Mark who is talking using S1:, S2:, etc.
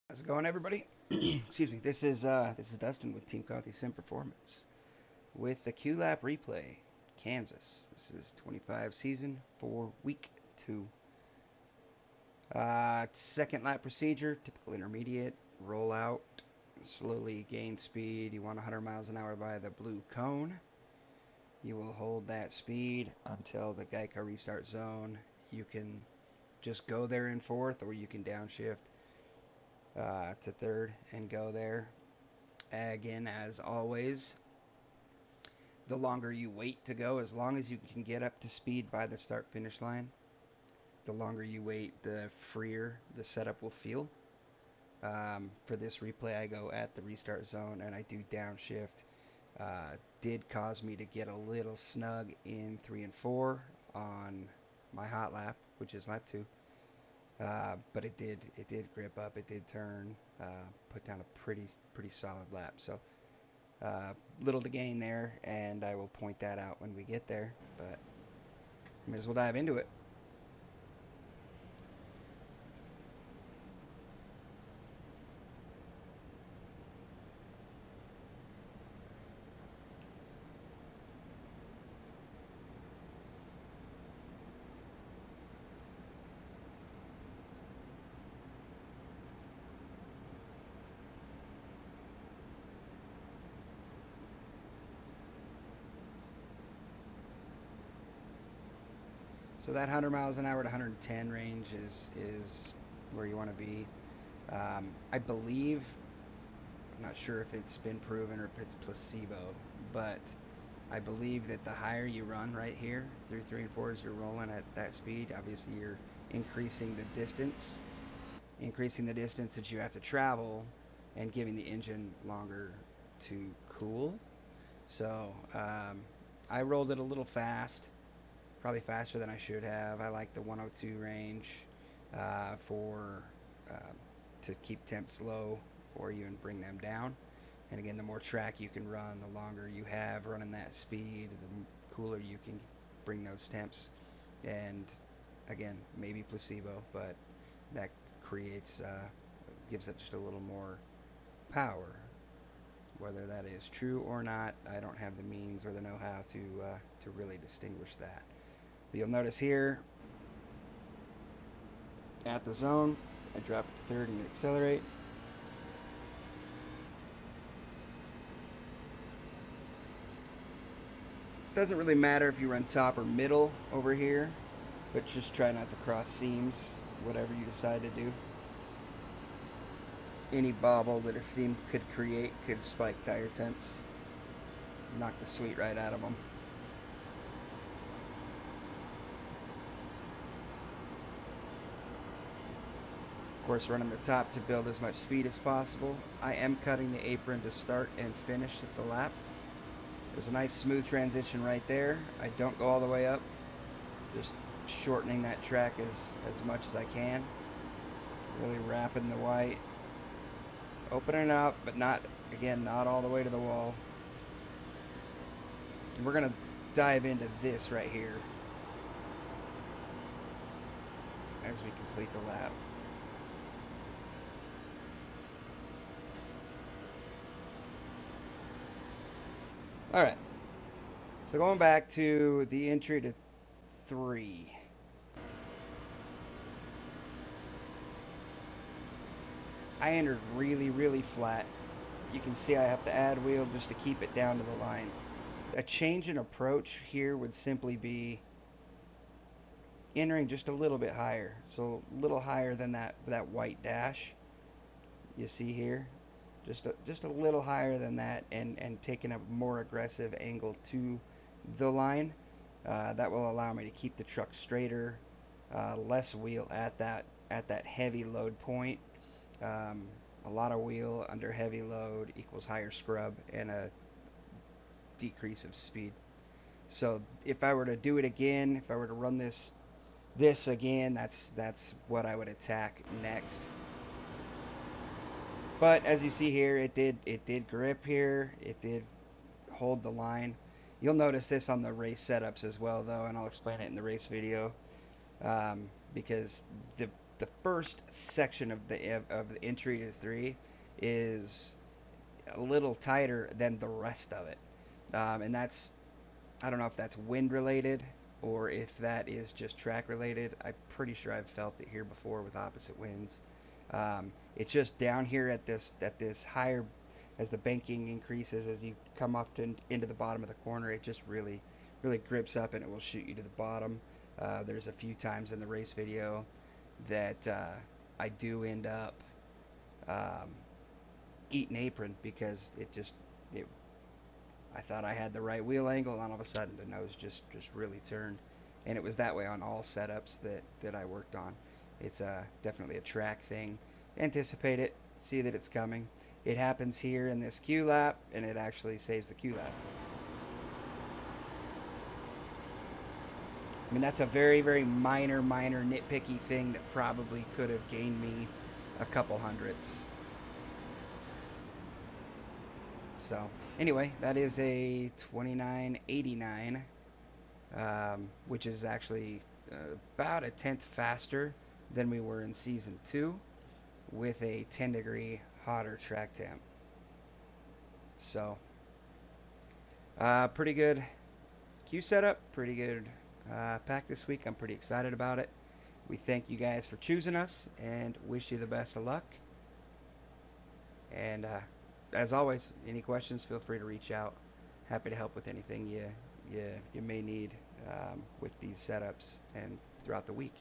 S1: How's it going, everybody? Excuse me. This is Dustin with Team Conti Sim Performance with the Q Lap replay, Kansas. This is 25 season for week 2. Second lap procedure, typical intermediate, roll out, slowly gain speed. You want 100 miles an hour by the blue cone. You will hold that speed until the Geico restart zone. You can just go there in fourth, or you can downshift to third and go there. Again, as always, the longer you wait to go, as long as you can get up to speed by the start finish line, the longer you wait, the freer the setup will feel. For this replay, I go at the restart zone and I do downshift. Did cause me to get a little snug in 3 and 4 on my hot lap, which is lap 2. But it did grip up, it did turn, put down a pretty solid lap. So little to gain there, and I will point that out when we get there. But may as well dive into it. So that 100 miles an hour to 110 range is where you want to be. I believe, I'm not sure if it's been proven or if it's placebo, but I believe that the higher you run right here through 3 and 4 as you're rolling at that speed, obviously you're increasing the distance, that you have to travel, and giving the engine longer to cool. So I rolled it a little fast, probably faster than I should have. I like the 102 range for to keep temps low or even bring them down. And again, the more track you can run, the longer you have running that speed, the cooler you can bring those temps. And again, maybe placebo, but that creates gives it just a little more power. Whether that is true or not, I don't have the means or the know-how to really distinguish that. But you'll notice here at the zone, I drop it to third and accelerate. Doesn't really matter if you run top or middle over here, but just try not to cross seams, whatever you decide to do. Any bobble that a seam could create could spike tire temps, knock the sweet right out of them. Of course, running the top to build as much speed as possible. I am cutting the apron to start and finish at the lap. There's a nice smooth transition right there. I don't go all the way up, just shortening that track as much as I can. Really wrapping the white, opening up, but not, again, not all the way to the wall. And we're gonna dive into this right here as we complete the lap. All right, so going back to the entry to 3. I entered really flat. You can see I have to add wheel just to keep it down to the line. A change in approach here would simply be entering just a little bit higher. So a little higher than that white dash you see here. Just a little higher than that, and taking a more aggressive angle to the line. That will allow me to keep the truck straighter, less wheel at that heavy load point. A lot of wheel under heavy load equals higher scrub and a decrease of speed. So if I were to do it again, if I were to run this again, that's what I would attack next. But as you see here, it did grip here. It did hold the line. You'll notice this on the race setups as well, though, and I'll explain it in the race video, because the the first section of the entry to three is a little tighter than the rest of it, and that's, I don't know if that's wind related or if that is just track related. I'm pretty sure I've felt it here before with opposite winds. It's just down here at this higher, as the banking increases, as you come up into the bottom of the corner, it just really grips up and it will shoot you to the bottom. There's a few times in the race video that I do end up um, eating apron because it I thought I had the right wheel angle, and all of a sudden the nose just really turned, and it was that way on all setups that I worked on. It's definitely a track thing. Anticipate it, see that it's coming. It happens here in this Q lap, and it actually saves the Q lap. I mean, that's a very minor nitpicky thing that probably could have gained me a couple hundredths. So anyway, that is a 2989, which is actually about a tenth faster than we were in season two, with a 10-degree hotter track temp. So pretty good Q setup, pretty good pack this week. I'm pretty excited about it. We thank you guys for choosing us and wish you the best of luck. And as always, any questions, feel free to reach out. Happy to help with anything you may need with these setups and throughout the week.